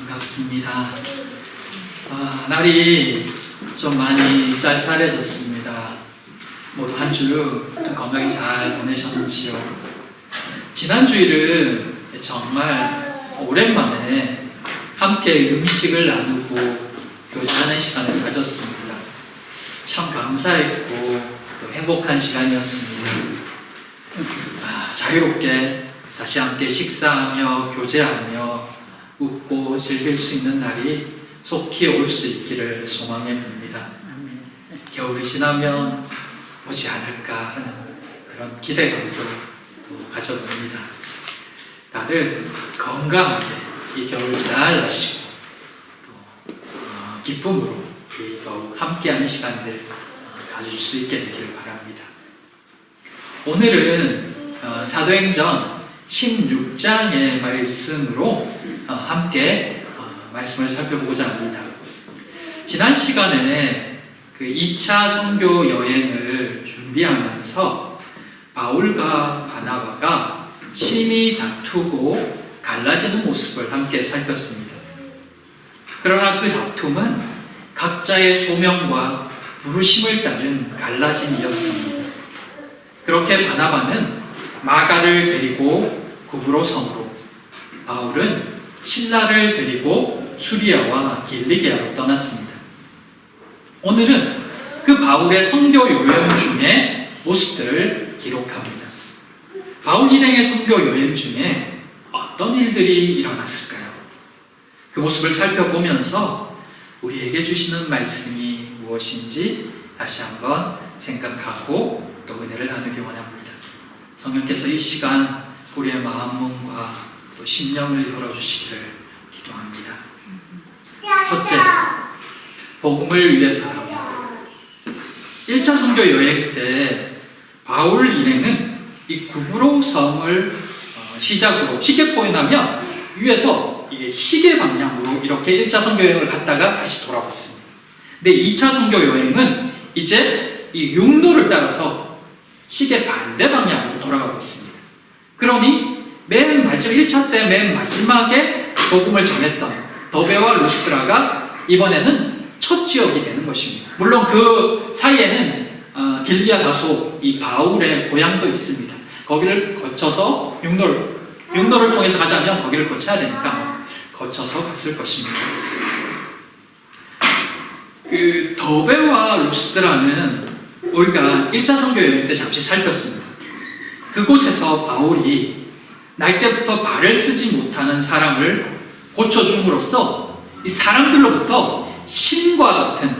반갑습니다. 날이 좀 많이 쌀쌀해졌습니다. 모두 한 주 건강히 잘 보내셨는지요? 지난 주일은 정말 오랜만에 함께 음식을 나누고 교제하는 시간을 가졌습니다. 참 감사했고 또 행복한 시간이었습니다. 자유롭게 다시 함께 식사하며 교제하며 웃고 즐길 수 있는 날이 속히 올 수 있기를 소망해 봅니다. 겨울이 지나면 오지 않을까 하는 그런 기대감도 또 가져봅니다. 다들 건강하게 이 겨울 잘 나시고 또 기쁨으로 더욱 함께하는 시간들 가질 수 있게 되기를 바랍니다. 오늘은 사도행전 16장의 말씀으로 함께 말씀을 살펴보고자 합니다. 지난 시간에 그 2차 선교 여행을 준비하면서 바울과 바나바가 심히 다투고 갈라지는 모습을 함께 살폈습니다. 그러나 그 다툼은 각자의 소명과 부르심을 따른 갈라짐이었습니다. 그렇게 바나바는 마가를 데리고 구브로 성으로, 바울은 실라를 데리고 수리아와 길리기아로 떠났습니다. 오늘은 그 바울의 선교 여행 중에 모습들을 기록합니다. 바울 일행의 선교 여행 중에 어떤 일들이 일어났을까요? 그 모습을 살펴보면서 우리에게 주시는 말씀이 무엇인지 다시 한번 생각하고 또 은혜를 나누기 원합니다. 성령께서 이 시간 우리의 마음, 몸과 또 심령을 열어주시기를 기도합니다. 첫째, 복음을 위해서라면 1차 선교 여행 때 바울 일행은 이 구브로 성을 시작으로 쉽게 표현하면 위에서 이게 시계 방향으로 이렇게 1차 선교 여행을 갔다가 다시 돌아왔습니다. 근데 2차 선교 여행은 이제 이 육로를 따라서 시계 반대 방향으로 돌아가고 있습니다. 그러니 맨 마지막 1차 때 맨 마지막에 복음을 전했던 더베와 루스드라가 이번에는 첫 지역이 되는 것입니다. 물론 그 사이에는 길리아 다소 이 바울의 고향도 있습니다. 거기를 거쳐서 육로를 통해서 가자면 거기를 거쳐야 되니까 거쳐서 갔을 것입니다. 그 더베와 루스드라는 우리가 1차 선교 여행 때 잠시 살폈습니다. 그곳에서 바울이 날 때부터 발을 쓰지 못하는 사람을 고쳐줌으로써 이 사람들로부터 신과 같은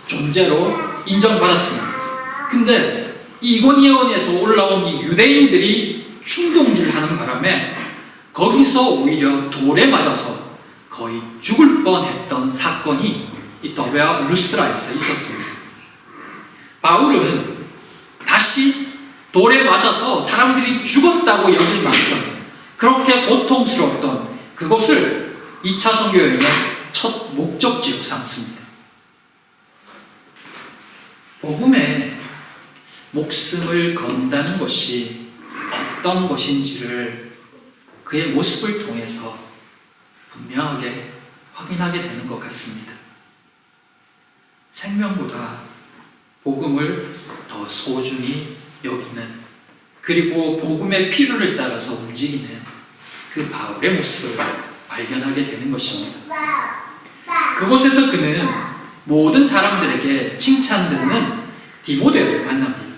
존재로 인정받았습니다. 근데 이 이고니온에서 올라온 이 유대인들이 충동질하는 바람에 거기서 오히려 돌에 맞아서 거의 죽을 뻔했던 사건이 이 더베와 루스드라에서 있었습니다. 바울은 다시 돌에 맞아서 사람들이 죽었다고 여길 만큼 그렇게 고통스러웠던 그곳을 2차 선교 여행의 첫 목적지로 삼습니다. 복음에 목숨을 건다는 것이 어떤 것인지를 그의 모습을 통해서 분명하게 확인하게 되는 것 같습니다. 생명보다 복음을 더 소중히 여기는, 그리고 복음의 필요를 따라서 움직이는 그 바울의 모습을 발견하게 되는 것입니다. 그곳에서 그는 모든 사람들에게 칭찬듣는 디모데를 만납니다.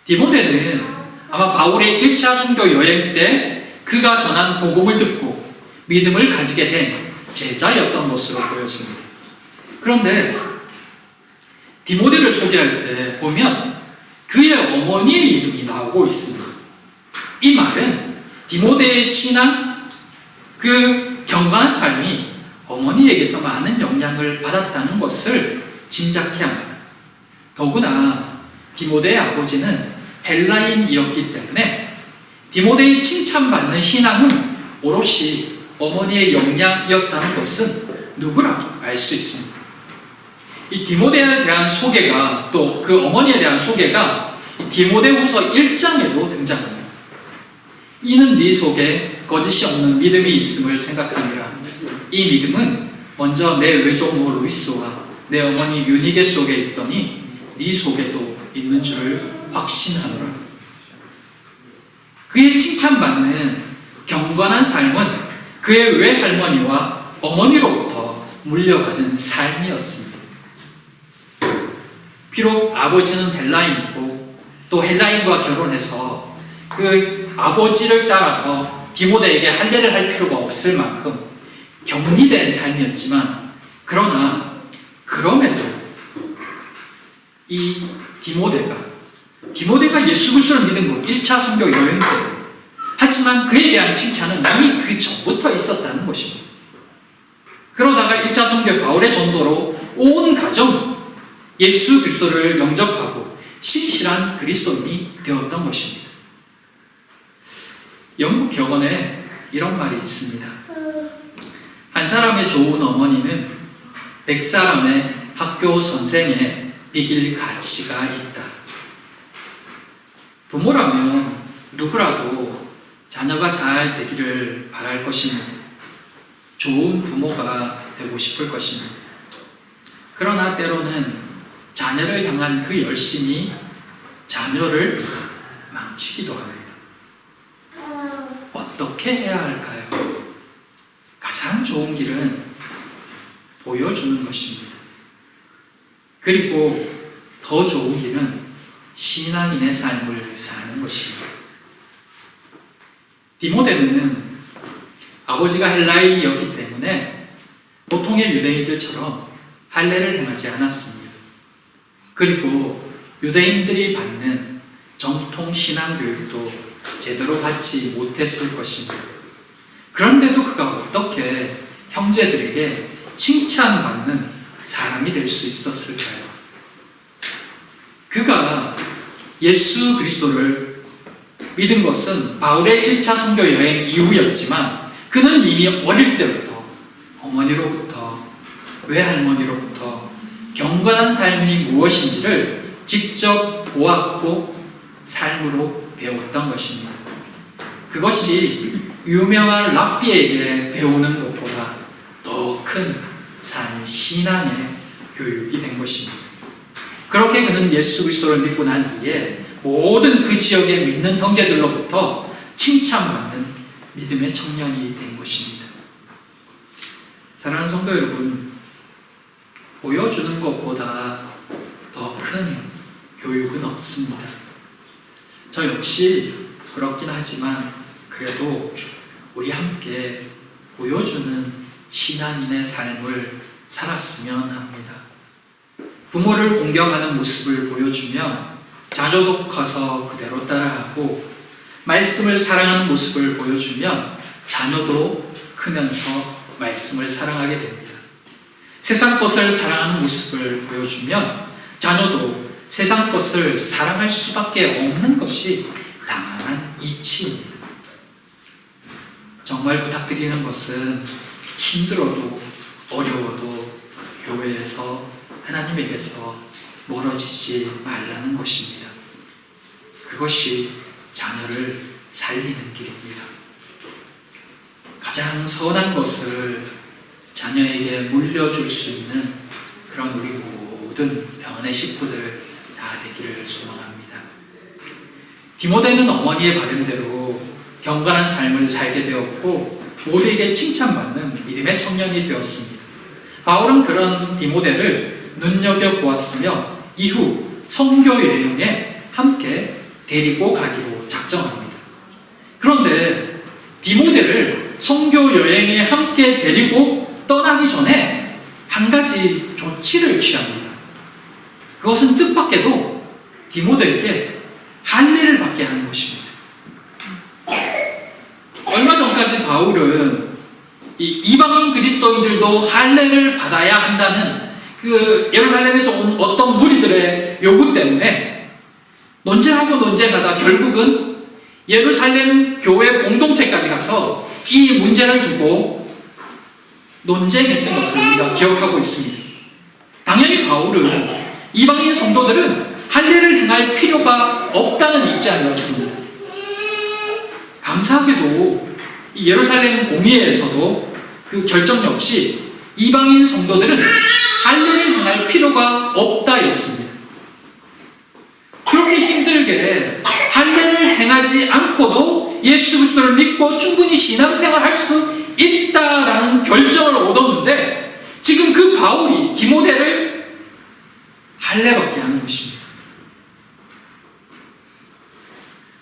디모데는 아마 바울의 1차 선교 여행 때 그가 전한 복음을 듣고 믿음을 가지게 된 제자였던 것으로 보였습니다. 그런데 디모데를 소개할 때 보면 그의 어머니의 이름이 나오고 있습니다. 이 말은 디모데의 신앙, 그 경건한 삶이 어머니에게서 많은 영향을 받았다는 것을 짐작케 합니다. 더구나 디모데의 아버지는 헬라인이었기 때문에 디모데의 칭찬받는 신앙은 오롯이 어머니의 영향이었다는 것은 누구라도 알 수 있습니다. 이 디모데에 대한 소개가, 또 그 어머니에 대한 소개가 디모데후서 1장에도 등장합니다. 이는 네 속에 거짓이 없는 믿음이 있음을 생각하니라. 이 믿음은 먼저 내 외조모 루이스와 내 어머니 유니게 속에 있더니 네 속에도 있는 줄을 확신하노라. 그의 칭찬받는 경건한 삶은 그의 외할머니와 어머니로부터 물려받은 삶이었습니다. 비록 아버지는 헬라인이고 또 헬라인과 결혼해서 그 아버지를 따라서 디모데에게 할례를 할 필요가 없을 만큼 격리된 삶이었지만, 그러나 그럼에도 이 디모데가 예수 그리스도를 믿은 것 1차 선교 여행 때, 하지만 그에 대한 칭찬은 이미 그 전부터 있었다는 것입니다. 그러다가 1차 선교 바울의 전도로 온 가정이 예수 그리스도를 영접하고 신실한 그리스도인이 되었던 것입니다. 영국 격언에 이런 말이 있습니다. 한 사람의 좋은 어머니는 100사람의 학교 선생에 비길 가치가 있다. 부모라면 누구라도 자녀가 잘 되기를 바랄 것입니다. 좋은 부모가 되고 싶을 것입니다. 그러나 때로는 자녀를 향한 그 열심이 자녀를 망치기도 합니다. 어떻게 해야 할까요? 가장 좋은 길은 보여주는 것입니다. 그리고 더 좋은 길은 신앙인의 삶을 사는 것입니다. 디모데는 아버지가 헬라인이었기 때문에 보통의 유대인들처럼 할례를 행하지 않았습니다. 그리고 유대인들이 받는 정통 신앙 교육도 제대로 받지 못했을 것입니다. 그런데도 그가 어떻게 형제들에게 칭찬받는 사람이 될 수 있었을까요? 그가 예수 그리스도를 믿은 것은 바울의 1차 선교 여행 이후였지만, 그는 이미 어릴 때부터 어머니로부터 외할머니로부터 경건한 삶이 무엇인지를 직접 보았고 삶으로 배웠던 것입니다. 그것이 유명한 랍비에게 배우는 것보다 더 큰 신앙의 교육이 된 것입니다. 그렇게 그는 예수 그리스도를 믿고 난 뒤에 모든 그 지역의 믿는 형제들로부터 칭찬받는 믿음의 청년이 된 것입니다. 사랑하는 성도 여러분, 보여주는 것보다 더 큰 교육은 없습니다. 저 역시 그렇긴 하지만 그래도 우리 함께 보여주는 신앙인의 삶을 살았으면 합니다. 부모를 공경하는 모습을 보여주며 자녀도 커서 그대로 따라하고, 말씀을 사랑하는 모습을 보여주면 자녀도 크면서 말씀을 사랑하게 됩니다. 세상 것을 사랑하는 모습을 보여주면 자녀도 세상 것을 사랑할 수밖에 없는 것이 당연한 이치입니다. 정말 부탁드리는 것은 힘들어도 어려워도 교회에서 하나님에게서 멀어지지 말라는 것입니다. 그것이 자녀를 살리는 길입니다. 가장 선한 것을 자녀에게 물려줄 수 있는 그런 우리 모든 병원의 식구들 다 되기를 소망합니다. 디모데는 어머니의 바램대로 경건한 삶을 살게 되었고 모두에게 칭찬받는 믿음의 청년이 되었습니다. 바울은 그런 디모데를 눈여겨보았으며 이후 선교 여행에 함께 데리고 가기로 작정합니다. 그런데 디모데를 선교 여행에 함께 데리고 떠나기 전에 한 가지 조치를 취합니다. 그것은 뜻밖에도 디모데에게 할례를 받게 하는 것입니다. 얼마 전까지 바울은 이방인 그리스도인들도 할례를 받아야 한다는 그 예루살렘에서 온 어떤 무리들의 요구 때문에 논쟁하고 논쟁하다 결국은 예루살렘 교회 공동체까지 가서 이 문제를 두고 논쟁했던 것을 우리가 기억하고 있습니다. 당연히 바울은 이방인 성도들은 할례를 행할 필요가 없다는 입장이었습니다. 감사하게도 이 예루살렘 공의회에서도 그 결정력 없이 이방인 성도들은 할례를 행할 필요가 없다였습니다. 그렇게 힘들게 할례를 행하지 않고도 예수 그리스도를 믿고 충분히 신앙생활할 수 있다라는 결정을 얻었는데 지금 그 바울이 디모데를 할례받게 하는 것입니다.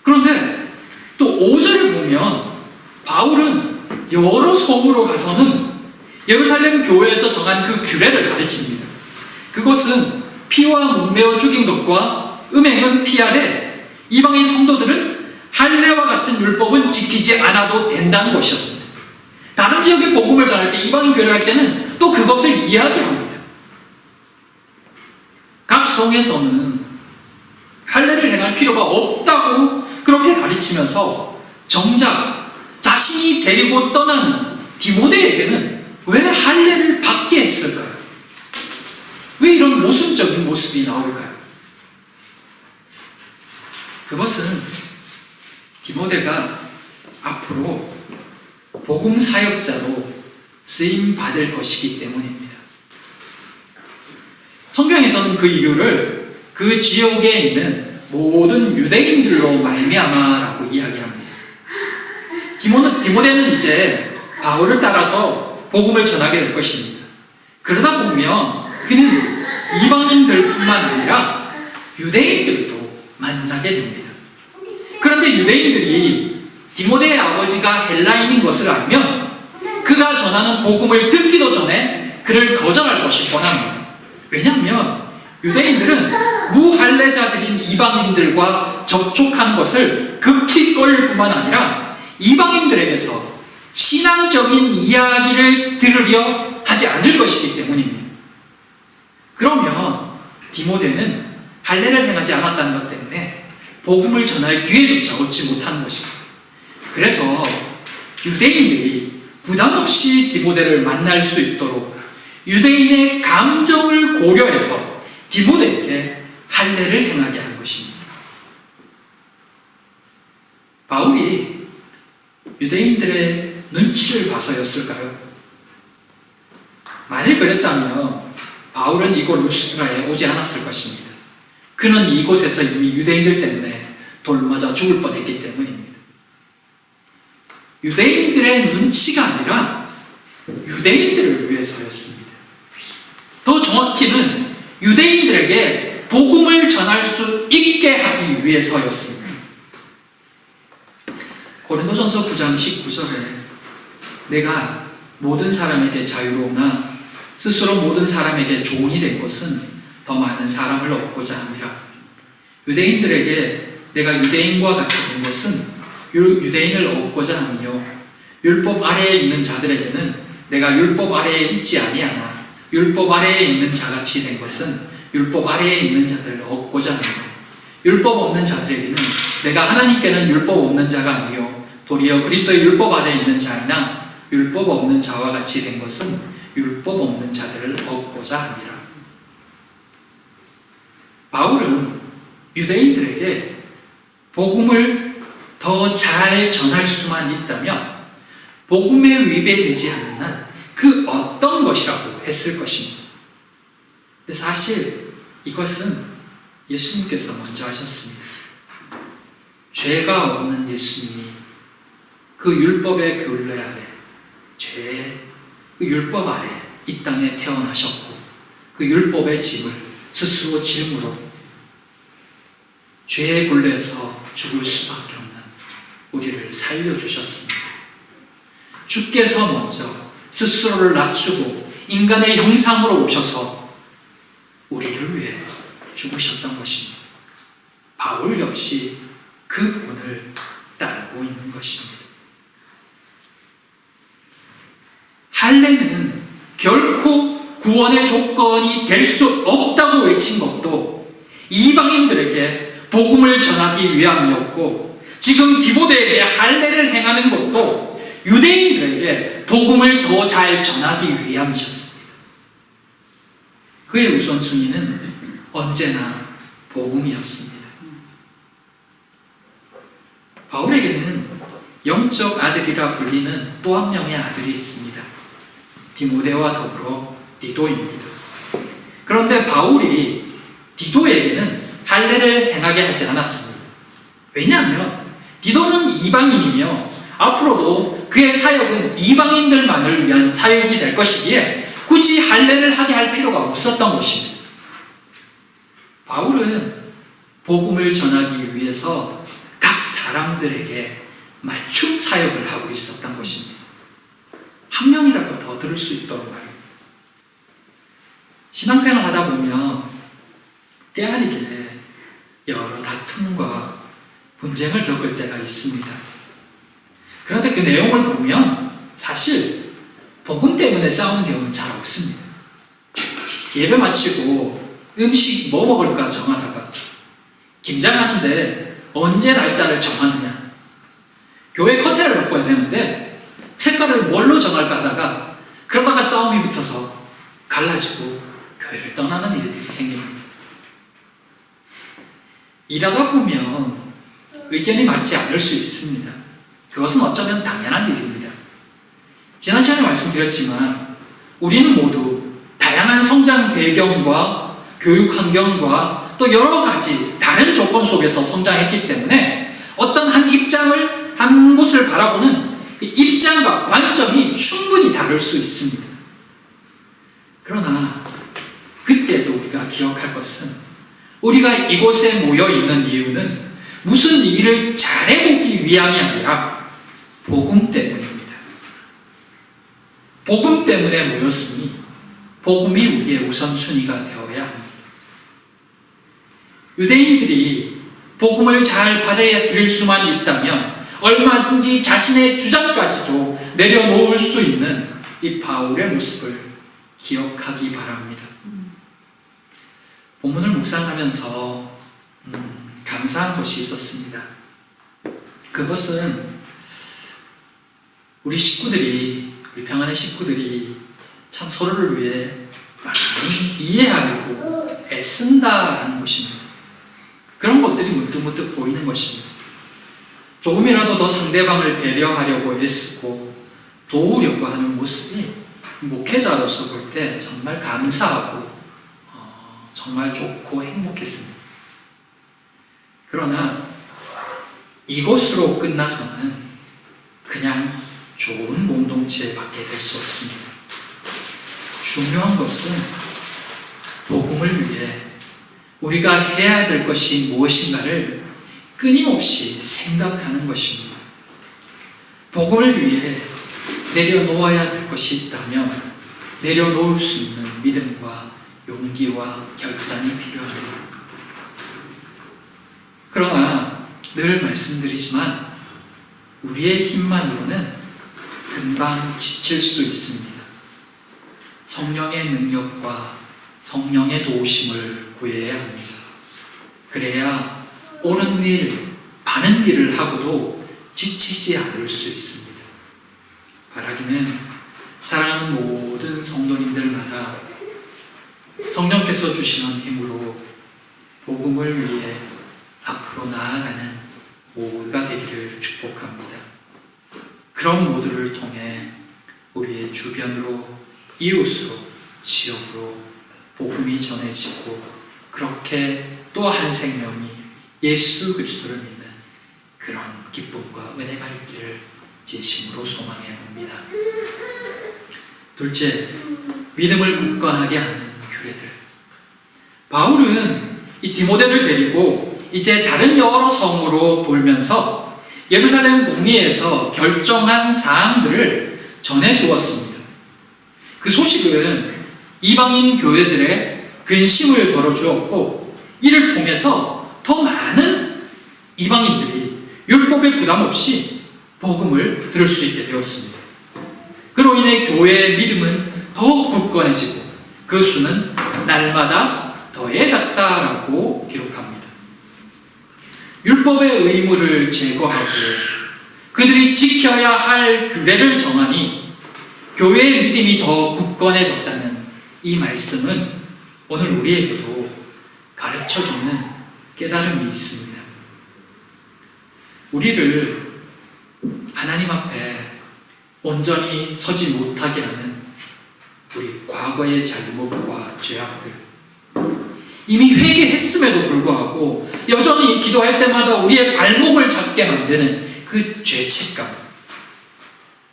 그런데 또 5절을 보면 바울은 여러 성으로 가서는 예루살렘 교회에서 정한 그 규례를 가르칩니다. 그것은 피와 목매어 죽인 것과 음행은 피하되 이방인 성도들은 할례와 같은 율법은 지키지 않아도 된다는 것이었습니다. 다른 지역에 복음을 전할 때 이방인 교회를 할 때는 또 그것을 이야기합니다. 각 성에서는 할례를 행할 필요가 없다고 그렇게 가르치면서 정작 자신이 데리고 떠나는 디모데에게는 왜 할례를 받게 했을까요? 왜 이런 모순적인 모습이 나올까요? 그것은 디모데가 앞으로 복음 사역자로 쓰임 받을 것이기 때문입니다. 성경에서는 그 이유를 그 지역에 있는 모든 유대인들로 말미암아라고 이야기합니다. 디모데는 이제 바울을 따라서 복음을 전하게 될 것입니다. 그러다 보면 그는 이방인들뿐만 아니라 유대인들도 만나게 됩니다. 그런데 유대인들이 디모데의 아버지가 헬라인인 것을 알면 그가 전하는 복음을 듣기도 전에 그를 거절할 것이 뻔합니다. 왜냐하면 유대인들은 무할례자들인 이방인들과 접촉한 것을 극히 꺼릴 뿐만 아니라 이방인들에게서 신앙적인 이야기를 들으려 하지 않을 것이기 때문입니다. 그러면 디모데는 할례를 행하지 않았다는 것 때문에 복음을 전할 기회조차 얻지 못하는 것입니다. 그래서 유대인들이 부담 없이 디모데를 만날 수 있도록 유대인의 감정을 고려해서 디모데에게 할례를 행하게 한 것입니다. 바울이 유대인들의 눈치를 봐서였을까요? 만일 그랬다면 바울은 이곳 루스드라에 오지 않았을 것입니다. 그는 이곳에서 이미 유대인들 때문에 돌맞아 죽을 뻔했기 때문입니다. 유대인들의 눈치가 아니라 유대인들을 위해서였습니다. 더 정확히는 유대인들에게 복음을 전할 수 있게 하기 위해서였습니다. 고린도전서 9장 19절에 내가 모든 사람에게 자유로우나 스스로 모든 사람에게 종이 된 것은 더 많은 사람을 얻고자 함이라. 유대인들에게 내가 유대인과 같이 된 것은 유대인을 얻고자 함이요 율법 아래에 있는 자들에게는 내가 율법 아래에 있지 아니하나 율법 아래에 있는 자같이 된 것은 율법 아래에 있는 자들을 얻고자 함이요 율법 없는 자들에게는 내가 하나님께는 율법 없는 자가 아니요 도리어 그리스도의 율법 아래에 있는 자이나 율법 없는 자와 같이 된 것은 율법 없는 자들을 얻고자 함이라. 바울은 유대인들에게 복음을 더 잘 전할 수만 있다면 복음에 위배되지 않는 한 그 어떤 것이라고 했을 것입니다. 근데 사실 이것은 예수님께서 먼저 하셨습니다. 죄가 없는 예수님이 그 율법의 교례 아래 그 율법 아래 이 땅에 태어나셨고 그 율법의 짐을 스스로 짐으로 죄의 굴레에서 죽을 수밖에 없는 우리를 살려주셨습니다. 주께서 먼저 스스로를 낮추고 인간의 형상으로 오셔서 우리를 위해 죽으셨던 것입니다. 바울 역시 그 본을 따르고 있는 것입니다. 할례는 결코 구원의 조건이 될 수 없다고 외친 것도 이방인들에게 복음을 전하기 위함이었고 지금 디모데에게 할례를 행하는 것도 유대인들에게 복음을 더 잘 전하기 위함이셨습니다. 그의 우선순위는 언제나 복음이었습니다. 바울에게는 영적 아들이라 불리는 또 한 명의 아들이 있습니다. 디모데와 더불어 디도입니다. 그런데 바울이 디도에게는 할례를 행하게 하지 않았습니다. 왜냐하면 디도는 이방인이며 앞으로도 그의 사역은 이방인들만을 위한 사역이 될 것이기에 굳이 할례를 하게 할 필요가 없었던 것입니다. 바울은 복음을 전하기 위해서 각 사람들에게 맞춤 사역을 하고 있었던 것입니다. 한 명이라도 더 들을 수 있도록 말입니다. 신앙생활 하다 보면 때아니게 여러 다툼과 분쟁을 겪을 때가 있습니다. 그런데 그 내용을 보면 사실 복음 때문에 싸우는 경우는 잘 없습니다. 예배 마치고 음식 뭐 먹을까 정하다가 김장하는데 언제 날짜를 정하느냐, 교회 커튼을 바꿔야 되는데 색깔을 뭘로 정할까 하다가 그러다가 싸움이 붙어서 갈라지고 교회를 떠나는 일들이 생깁니다. 일하다 보면 의견이 맞지 않을 수 있습니다. 그것은 어쩌면 당연한 일입니다. 지난 시간에 말씀드렸지만 우리는 모두 다양한 성장 배경과 교육 환경과 또 여러 가지 다른 조건 속에서 성장했기 때문에 어떤 한 입장을, 한 곳을 바라보는 입장과 관점이 충분히 다를 수 있습니다. 그러나 그때도 우리가 기억할 것은 우리가 이곳에 모여 있는 이유는 무슨 일을 잘해보기 위함이 아니라 복음 때문입니다. 복음 때문에 모였으니 복음이 우리의 우선순위가 되어야 합니다. 유대인들이 복음을 잘 받아들일 수만 있다면 얼마든지 자신의 주장까지도 내려놓을 수 있는 이 바울의 모습을 기억하기 바랍니다. 본문을 묵상하면서 감사한 것이 있었습니다. 그것은 우리 평안의 식구들이 참 서로를 위해 많이 이해하려고 애쓴다라는 것입니다. 그런 것들이 문득문득 보이는 것입니다. 조금이라도 더 상대방을 배려하려고 애쓰고 도우려고 하는 모습이 목회자로서 볼 때 정말 감사하고 정말 좋고 행복했습니다. 그러나 이것으로 끝나서는 그냥 좋은 공동체밖에 될 수 없습니다. 중요한 것은 복음을 위해 우리가 해야 될 것이 무엇인가를 끊임없이 생각하는 것입니다. 복음을 위해 내려놓아야 될 것이 있다면 내려놓을 수 있는 믿음과 용기와 결단이 필요합니다. 그러나 늘 말씀드리지만 우리의 힘만으로는 금방 지칠 수 있습니다. 성령의 능력과 성령의 도우심을 구해야 합니다. 그래야 옳은 일, 바른 일을 하고도 지치지 않을 수 있습니다. 바라기는 사랑하는 모든 성도님들마다 성령께서 주시는 힘으로 복음을 위해 앞으로 나아가는 모두가 되기를 축복합니다. 그런 모두를 통해 우리의 주변으로, 이웃으로, 지역으로 복음이 전해지고 그렇게 또 한 생명이 예수 그리스도를 믿는 그런 기쁨과 은혜가 있기를 진심으로 소망해 봅니다. 둘째, 믿음을 굳건하게 하는 규례들. 바울은 이 디모데를 데리고 이제 다른 여러 성으로 돌면서 예루살렘 공의에서 결정한 사항들을 전해주었습니다. 그 소식은 이방인 교회들의 근심을 덜어주었고 이를 통해서 더 많은 이방인들이 율법에 부담 없이 복음을 들을 수 있게 되었습니다. 그로 인해 교회의 믿음은 더욱 굳건해지고 그 수는 날마다 더해갔다라고 기록합니다. 율법의 의무를 제거하고 그들이 지켜야 할 규례를 정하니 교회의 믿음이 더 굳건해졌다는 이 말씀은 오늘 우리에게도 가르쳐주는 깨달음이 있습니다. 우리를 하나님 앞에 온전히 서지 못하게 하는 우리 과거의 잘못과 죄악들, 이미 회개했음에도 불구하고 여전히 기도할 때마다 우리의 발목을 잡게 만드는 그 죄책감,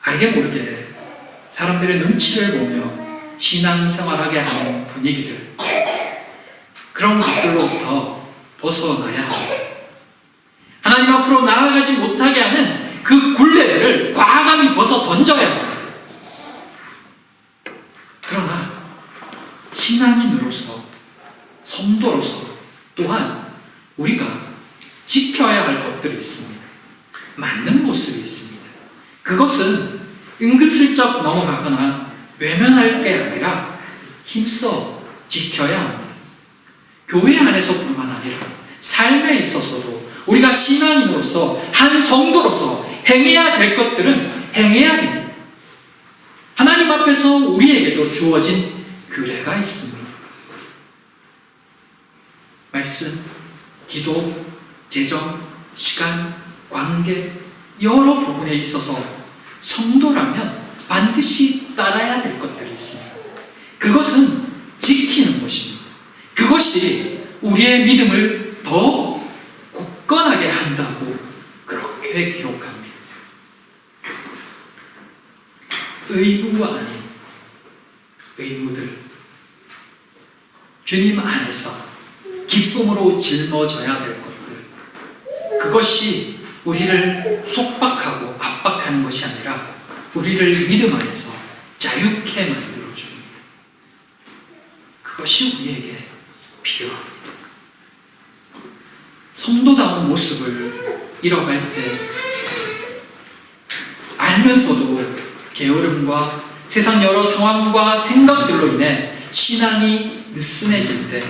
알게 모르게 사람들의 눈치를 보며 신앙생활하게 하는 분위기들, 그런 것들로부터 벗어나야 합니다. 하나님 앞으로 나아가지 못하게 하는 그 굴레들을 과감히 벗어 던져야 합니다. 그러나 신앙인으로서, 성도로서 또한 우리가 지켜야 할 것들이 있습니다. 맞는 모습이 있습니다. 그것은 은근슬쩍 넘어가거나 외면할 게 아니라 힘써 지켜야 합니다. 교회 안에서뿐만 아니라 삶에 있어서도 우리가 신앙인으로서, 한 성도로서 행해야 될 것들은 행해야 됩니다. 하나님 앞에서 우리에게도 주어진 규례가 있습니다. 말씀, 기도, 재정, 시간, 관계, 여러 부분에 있어서 성도라면 반드시 따라야 될 것들이 있습니다. 그것은 지키는 것입니다. 그것이 우리의 믿음을 더 굳건하게 한다고 그렇게 기록합니다. 의무가 아닌 의무들, 주님 안에서 기쁨으로 짊어져야 될 것들, 그것이 우리를 속박하고 압박하는 것이 아니라 우리를 믿음 안에서 자유케 만들어줍니다. 그것이 우리에게 필요합니다. 성도다운 모습을 잃어갈 때, 알면서도 게으름과 세상 여러 상황과 생각들로 인해 신앙이 느슨해질 때,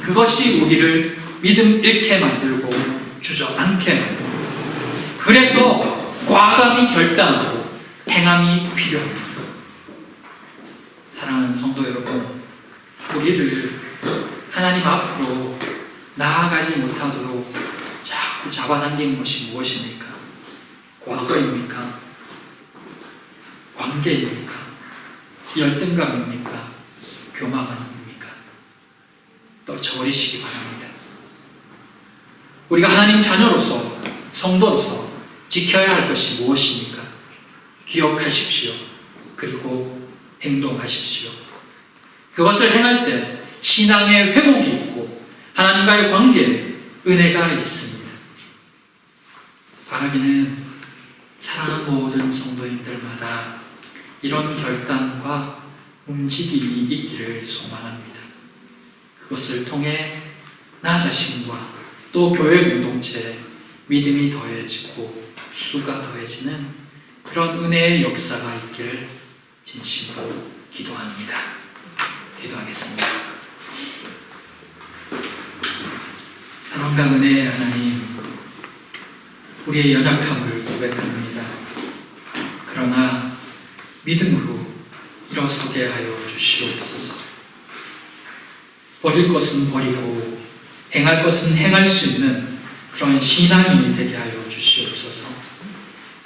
그것이 우리를 믿음 잃게 만들고 주저앉게 만듭니다. 그래서 과감히 결단하고 행함이 필요합니다. 사랑하는 성도 여러분, 우리를 하나님 앞으로 나아가지 못하도록 자꾸 잡아당기는 것이 무엇입니까? 과거입니까? 관계입니까? 열등감입니까? 교만입니까? 떨쳐버리시기 바랍니다. 우리가 하나님 자녀로서, 성도로서 지켜야 할 것이 무엇입니까? 기억하십시오. 그리고 행동하십시오. 그것을 행할 때 신앙의 회복이 있고 하나님과의 관계에 은혜가 있습니다. 바라기는 사랑하는 모든 성도님들마다 이런 결단과 움직임이 있기를 소망합니다. 그것을 통해 나 자신과 또 교회 공동체에 믿음이 더해지고 수가 더해지는 그런 은혜의 역사가 있기를 진심으로 기도합니다. 기도하겠습니다. 사랑과 은혜의 하나님, 우리의 연약함을 고백합니다. 그러나 믿음으로 일어서게 하여 주시옵소서. 버릴 것은 버리고 행할 것은 행할 수 있는 그런 신앙인이 되게 하여 주시옵소서.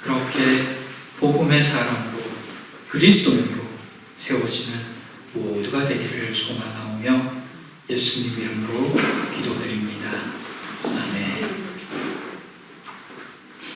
그렇게 복음의 사람으로, 그리스도인으로 세워지는 모두가 되기를 소망하오며 예수님 이름으로 기도드립니다.